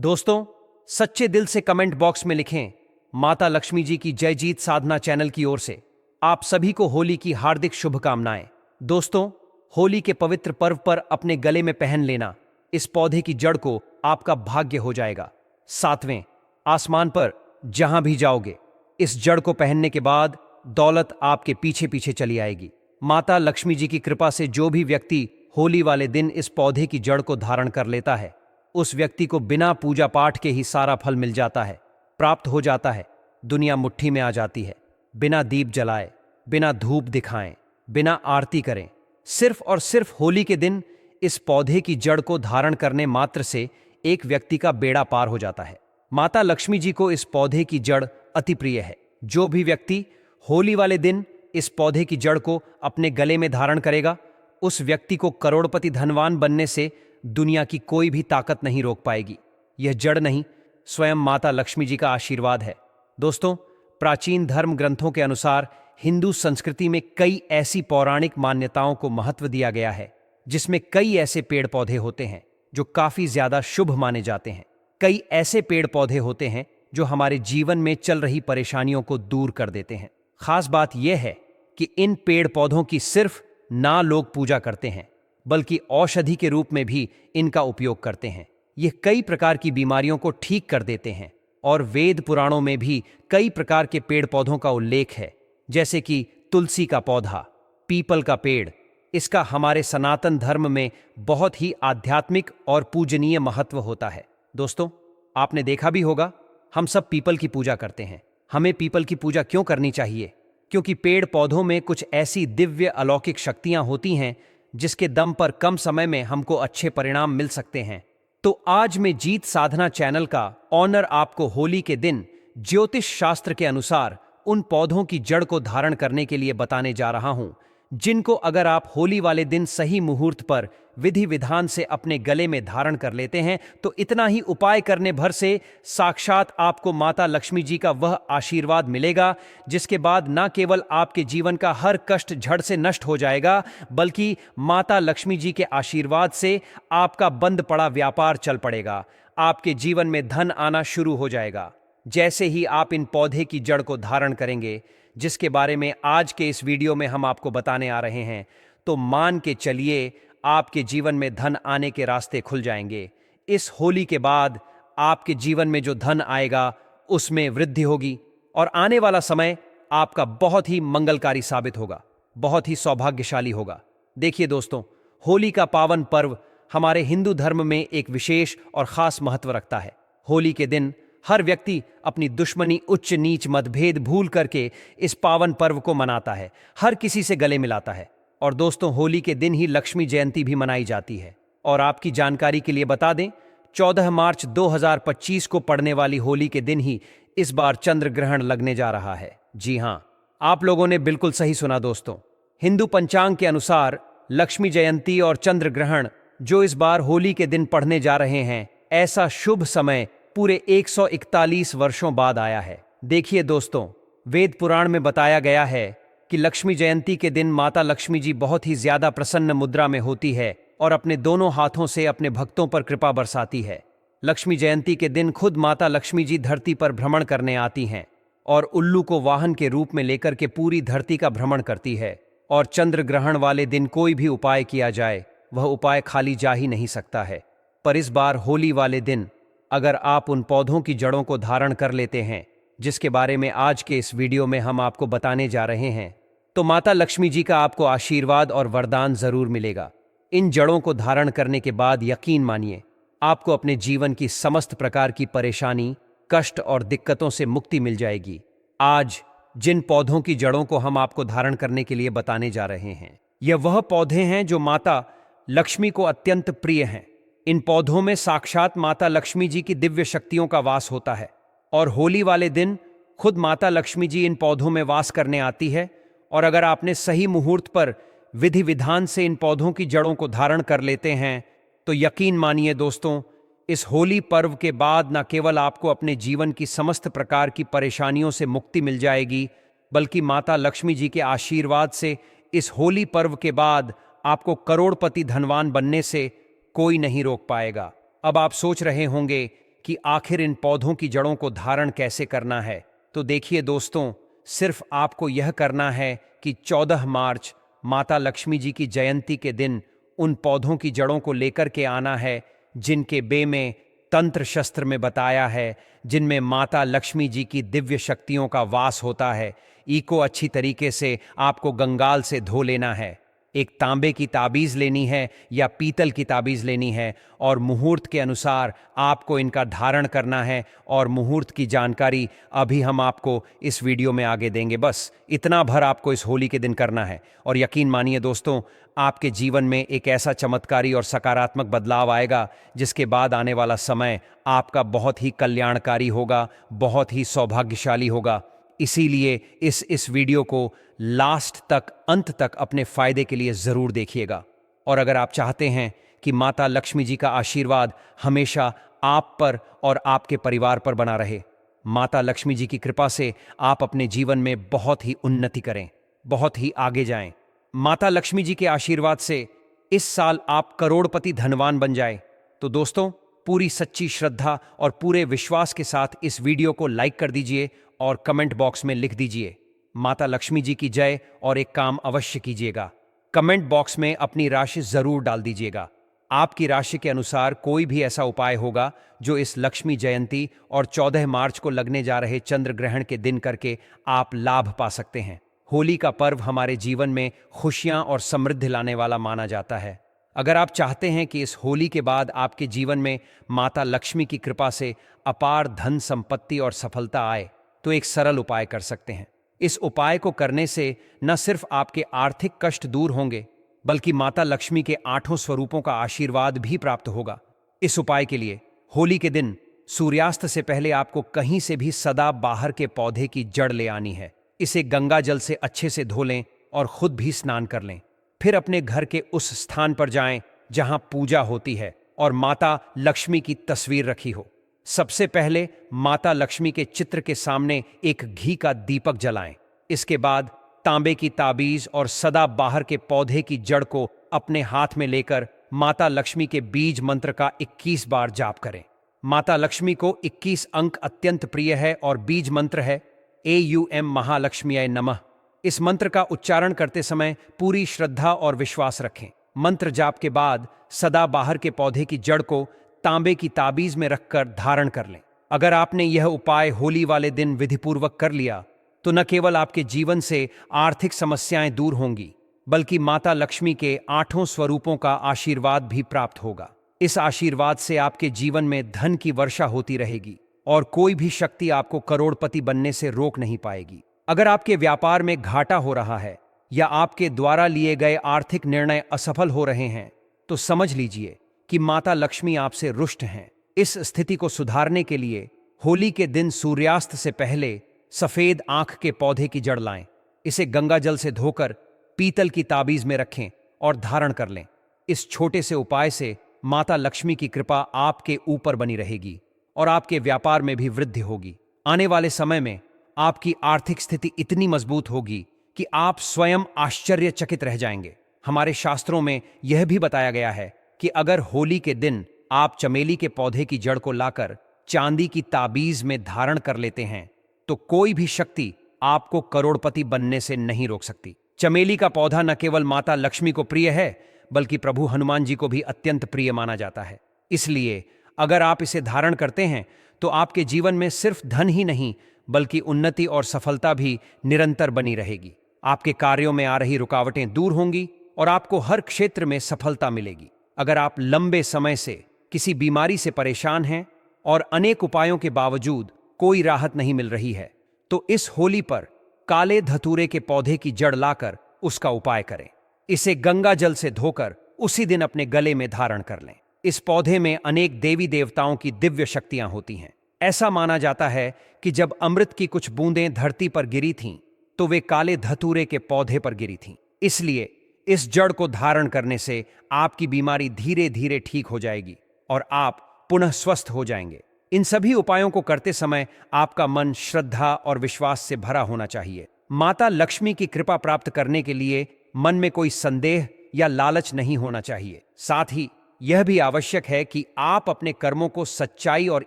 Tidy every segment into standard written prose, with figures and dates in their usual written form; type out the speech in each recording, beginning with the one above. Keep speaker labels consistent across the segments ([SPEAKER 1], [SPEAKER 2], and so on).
[SPEAKER 1] दोस्तों, सच्चे दिल से कमेंट बॉक्स में लिखें, माता लक्ष्मी जी की जय जीत साधना चैनल की ओर से आप सभी को होली की हार्दिक शुभकामनाएं। दोस्तों, होली के पवित्र पर्व पर अपने गले में पहन लेना इस पौधे की जड़ को आपका भाग्य हो जाएगा। सातवें आसमान पर जहां भी जाओगे, इस जड़ को पहनने के बाद दौलत आपके पीछे पीछे चली आएगी। माता लक्ष्मी जी की कृपा से जो भी व्यक्ति होली वाले दिन इस पौधे की जड़ को धारण कर लेता है, उस व्यक्ति को बिना पूजा पाठ के ही सारा फल मिल जाता है, प्राप्त हो जाता है। दुनिया मुट्ठी में आ जाती है। बिना दीप जलाए, बिना धूप दिखाएं, बिना आरती करें, सिर्फ और सिर्फ होली के दिन इस पौधे की जड़ को धारण करने मात्र से एक व्यक्ति का बेड़ा पार हो जाता है। माता लक्ष्मी जी को इस पौधे की जड़ अति प्रिय है। जो भी व्यक्ति होली वाले दिन इस पौधे की जड़ को अपने गले में धारण करेगा, उस व्यक्ति को करोड़पति धनवान बनने से दुनिया की कोई भी ताकत नहीं रोक पाएगी। यह जड़ नहीं, स्वयं माता लक्ष्मी जी का आशीर्वाद है। दोस्तों, प्राचीन धर्म ग्रंथों के अनुसार हिंदू संस्कृति में कई ऐसी पौराणिक मान्यताओं को महत्व दिया गया है, जिसमें कई ऐसे पेड़ पौधे होते हैं जो काफी ज्यादा शुभ माने जाते हैं। कई ऐसे पेड़ पौधे होते हैं जो हमारे जीवन में चल रही परेशानियों को दूर कर देते हैं। खास बात यह है कि इन पेड़ पौधों की सिर्फ ना लोग पूजा करते हैं, बल्कि औषधि के रूप में भी इनका उपयोग करते हैं। ये कई प्रकार की बीमारियों को ठीक कर देते हैं और वेद पुराणों में भी कई प्रकार के पेड़ पौधों का उल्लेख है, जैसे कि तुलसी का पौधा, पीपल का पेड़। इसका हमारे सनातन धर्म में बहुत ही आध्यात्मिक और पूजनीय महत्व होता है। दोस्तों, आपने देखा भी होगा, हम सब पीपल की पूजा करते हैं। हमें पीपल की पूजा क्यों करनी चाहिए? क्योंकि पेड़ पौधों में कुछ ऐसी दिव्य अलौकिक शक्तियां होती हैं जिसके दम पर कम समय में हमको अच्छे परिणाम मिल सकते हैं। तो आज मैं जीत साधना चैनल का ऑनर आपको होली के दिन ज्योतिष शास्त्र के अनुसार उन पौधों की जड़ को धारण करने के लिए बताने जा रहा हूं, जिनको अगर आप होली वाले दिन सही मुहूर्त पर विधि विधान से अपने गले में धारण कर लेते हैं, तो इतना ही उपाय करने भर से साक्षात आपको माता लक्ष्मी जी का वह आशीर्वाद मिलेगा, जिसके बाद न केवल आपके जीवन का हर कष्ट झड़ से नष्ट हो जाएगा, बल्कि माता लक्ष्मी जी के आशीर्वाद से आपका बंद पड़ा व्यापार चल पड़ेगा। आपके जीवन में धन आना शुरू हो जाएगा। जैसे ही आप इन पौधे की जड़ को धारण करेंगे, जिसके बारे में आज के इस वीडियो में हम आपको बताने आ रहे हैं, तो मान के चलिए आपके जीवन में धन आने के रास्ते खुल जाएंगे। इस होली के बाद आपके जीवन में जो धन आएगा उसमें वृद्धि होगी और आने वाला समय आपका बहुत ही मंगलकारी साबित होगा, बहुत ही सौभाग्यशाली होगा। देखिए दोस्तों, होली का पावन पर्व हमारे हिंदू धर्म में एक विशेष और खास महत्व रखता है। होली के दिन हर व्यक्ति अपनी दुश्मनी, उच्च नीच, मतभेद भूल करके इस पावन पर्व को मनाता है, हर किसी से गले मिलाता है। और दोस्तों, होली के दिन ही लक्ष्मी जयंती भी मनाई जाती है। और आपकी जानकारी के लिए बता दें, 14 मार्च 2025 को पड़ने वाली होली के दिन ही इस बार चंद्र ग्रहण लगने जा रहा है। जी हां, आप लोगों ने बिल्कुल सही सुना दोस्तों। हिंदू पंचांग के अनुसार लक्ष्मी जयंती और चंद्र ग्रहण जो इस बार होली के दिन पड़ने जा रहे हैं, ऐसा शुभ समय पूरे 141 वर्षों बाद आया है। देखिए दोस्तों, वेद पुराण में बताया गया है कि लक्ष्मी जयंती के दिन माता लक्ष्मी जी बहुत ही ज्यादा प्रसन्न मुद्रा में होती है और अपने दोनों हाथों से अपने भक्तों पर कृपा बरसाती है। लक्ष्मी जयंती के दिन खुद माता लक्ष्मी जी धरती पर भ्रमण करने आती हैं और उल्लू को वाहन के रूप में लेकर के पूरी धरती का भ्रमण करती है। और चंद्र ग्रहण वाले दिन कोई भी उपाय किया जाए, वह उपाय खाली जा ही नहीं सकता है। पर इस बार होली वाले दिन अगर आप उन पौधों की जड़ों को धारण कर लेते हैं, जिसके बारे में आज के इस वीडियो में हम आपको बताने जा रहे हैं, तो माता लक्ष्मी जी का आपको आशीर्वाद और वरदान जरूर मिलेगा। इन जड़ों को धारण करने के बाद यकीन मानिए, आपको अपने जीवन की समस्त प्रकार की परेशानी, कष्ट और दिक्कतों से मुक्ति मिल जाएगी। आज जिन पौधों की जड़ों को हम आपको धारण करने के लिए बताने जा रहे हैं, यह वह पौधे हैं जो माता लक्ष्मी को अत्यंत प्रिय हैं। इन पौधों में साक्षात माता लक्ष्मी जी की दिव्य शक्तियों का वास होता है और होली वाले दिन खुद माता लक्ष्मी जी इन पौधों में वास करने आती है। और अगर आपने सही मुहूर्त पर विधि विधान से इन पौधों की जड़ों को धारण कर लेते हैं, तो यकीन मानिए दोस्तों, इस होली पर्व के बाद न केवल आपको अपने जीवन की समस्त प्रकार की परेशानियों से मुक्ति मिल जाएगी, बल्कि माता लक्ष्मी जी के आशीर्वाद से इस होली पर्व के बाद आपको करोड़पति धनवान बनने से कोई नहीं रोक पाएगा। अब आप सोच रहे होंगे कि आखिर इन पौधों की जड़ों को धारण कैसे करना है, तो देखिए दोस्तों, सिर्फ आपको यह करना है कि 14 मार्च माता लक्ष्मी जी की जयंती के दिन उन पौधों की जड़ों को लेकर के आना है जिनके बे में तंत्र शस्त्र में बताया है, जिनमें माता लक्ष्मी जी की दिव्य शक्तियों का वास होता है। इको अच्छी तरीके से आपको गंगाल से धो लेना है। एक तांबे की ताबीज लेनी है या पीतल की ताबीज लेनी है और मुहूर्त के अनुसार आपको इनका धारण करना है। और मुहूर्त की जानकारी अभी हम आपको इस वीडियो में आगे देंगे। बस इतना भर आपको इस होली के दिन करना है और यकीन मानिए दोस्तों, आपके जीवन में एक ऐसा चमत्कारी और सकारात्मक बदलाव आएगा जिसके बाद आने वाला समय आपका बहुत ही कल्याणकारी होगा, बहुत ही सौभाग्यशाली होगा। इसीलिए इस वीडियो को लास्ट तक, अंत तक अपने फायदे के लिए जरूर देखिएगा। और अगर आप चाहते हैं कि माता लक्ष्मी जी का आशीर्वाद हमेशा आप पर और आपके परिवार पर बना रहे, माता लक्ष्मी जी की कृपा से आप अपने जीवन में बहुत ही उन्नति करें, बहुत ही आगे जाएं, माता लक्ष्मी जी के आशीर्वाद से इस साल आप करोड़पति धनवान बन जाए, तो दोस्तों पूरी सच्ची श्रद्धा और पूरे विश्वास के साथ इस वीडियो को लाइक कर दीजिए और कमेंट बॉक्स में लिख दीजिए माता लक्ष्मी जी की जय। और एक काम अवश्य कीजिएगा, कमेंट बॉक्स में अपनी राशि जरूर डाल दीजिएगा। आपकी राशि के अनुसार कोई भी ऐसा उपाय होगा जो इस लक्ष्मी जयंती और 14 मार्च को लगने जा रहे चंद्र ग्रहण के दिन करके आप लाभ पा सकते हैं। होली का पर्व हमारे जीवन में खुशियां और समृद्धि लाने वाला माना जाता है। अगर आप चाहते हैं कि इस होली के बाद आपके जीवन में माता लक्ष्मी की कृपा से अपार धन संपत्ति और सफलता आए, तो एक सरल उपाय कर सकते हैं। इस उपाय को करने से न सिर्फ आपके आर्थिक कष्ट दूर होंगे, बल्कि माता लक्ष्मी के 8 स्वरूपों का आशीर्वाद भी प्राप्त होगा। इस उपाय के लिए होली के दिन सूर्यास्त से पहले आपको कहीं से भी सदा बाहर के पौधे की जड़ ले आनी है। इसे गंगा जल से अच्छे से धो लें और खुद भी स्नान कर लें। फिर अपने घर के उस स्थान पर जाएं जहां पूजा होती है और माता लक्ष्मी की तस्वीर रखी हो। सबसे पहले माता लक्ष्मी के चित्र के सामने एक घी का दीपक जलाएं। इसके बाद तांबे की ताबीज और सदा बाहर के पौधे की जड़ को अपने हाथ में लेकर माता लक्ष्मी के बीज मंत्र का 21 बार जाप करें। माता लक्ष्मी को 21 अंक अत्यंत प्रिय है और बीज मंत्र है AUM महालक्ष्मीय नमः। इस मंत्र का उच्चारण करते समय पूरी श्रद्धा और विश्वास रखें। मंत्र जाप के बाद सदा बाहर के पौधे की जड़ को तांबे की ताबीज में रखकर धारण कर लें। अगर आपने यह उपाय होली वाले दिन विधिपूर्वक कर लिया, तो न केवल आपके जीवन से आर्थिक समस्याएं दूर होंगी, बल्कि माता लक्ष्मी के 8 स्वरूपों का आशीर्वाद भी प्राप्त होगा। इस आशीर्वाद से आपके जीवन में धन की वर्षा होती रहेगी और कोई भी शक्ति आपको करोड़पति बनने से रोक नहीं पाएगी। अगर आपके व्यापार में घाटा हो रहा है या आपके द्वारा लिए गए आर्थिक निर्णय असफल हो रहे हैं, तो समझ लीजिए कि माता लक्ष्मी आपसे रुष्ट हैं। इस स्थिति को सुधारने के लिए होली के दिन सूर्यास्त से पहले सफेद आंख के पौधे की जड़ लाएं। इसे गंगा जल से धोकर पीतल की ताबीज में रखें और धारण कर लें। इस छोटे से उपाय से माता लक्ष्मी की कृपा आपके ऊपर बनी रहेगी और आपके व्यापार में भी वृद्धि होगी। आने वाले समय में आपकी आर्थिक स्थिति इतनी मजबूत होगी कि आप स्वयं आश्चर्यचकित रह जाएंगे। हमारे शास्त्रों में यह भी बताया गया है कि अगर होली के दिन आप चमेली के पौधे की जड़ को लाकर चांदी की ताबीज में धारण कर लेते हैं, तो कोई भी शक्ति आपको करोड़पति बनने से नहीं रोक सकती। चमेली का पौधा न केवल माता लक्ष्मी को प्रिय है, बल्कि प्रभु हनुमान जी को भी अत्यंत प्रिय माना जाता है। इसलिए अगर आप इसे धारण करते हैं, तो आपके जीवन में सिर्फ धन ही नहीं, बल्कि उन्नति और सफलता भी निरंतर बनी रहेगी। आपके कार्यों में आ रही रुकावटें दूर होंगी और आपको हर क्षेत्र में सफलता मिलेगी। अगर आप लंबे समय से किसी बीमारी से परेशान हैं और अनेक उपायों के बावजूद कोई राहत नहीं मिल रही है, तो इस होली पर काले धतूरे के पौधे की जड़ लाकर उसका उपाय करें। इसे गंगा जल से धोकर उसी दिन अपने गले में धारण कर लें। इस पौधे में अनेक देवी देवताओं की दिव्य शक्तियां होती हैं। ऐसा माना जाता है कि जब अमृत की कुछ बूंदें धरती पर गिरी थीं, तो वे काले धतूरे के पौधे पर गिरी थीं। इसलिए इस जड़ को धारण करने से आपकी बीमारी धीरे धीरे ठीक हो जाएगी और आप पुनः स्वस्थ हो जाएंगे। इन सभी उपायों को करते समय आपका मन श्रद्धा और विश्वास से भरा होना चाहिए। माता लक्ष्मी की कृपा प्राप्त करने के लिए मन में कोई संदेह या लालच नहीं होना चाहिए। साथ ही यह भी आवश्यक है कि आप अपने कर्मों को सच्चाई और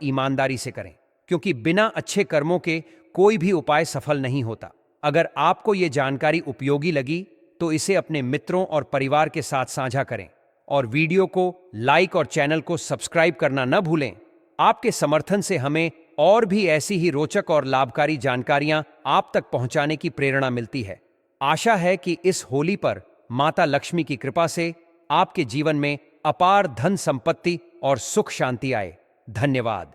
[SPEAKER 1] ईमानदारी से करें, क्योंकि बिना अच्छे कर्मों के कोई भी उपाय सफल नहीं होता। अगर आपको ये जानकारी उपयोगी लगी तो इसे अपने मित्रों और परिवार के साथ साझा करें और वीडियो को लाइक और चैनल को सब्सक्राइब करना न भूलें। आपके समर्थन से हमें और भी ऐसी ही रोचक और लाभकारी जानकारियां आप तक पहुंचाने की प्रेरणा मिलती है। आशा है कि इस होली पर माता लक्ष्मी की कृपा से आपके जीवन में अपार धन संपत्ति और सुख शांति आए। धन्यवाद।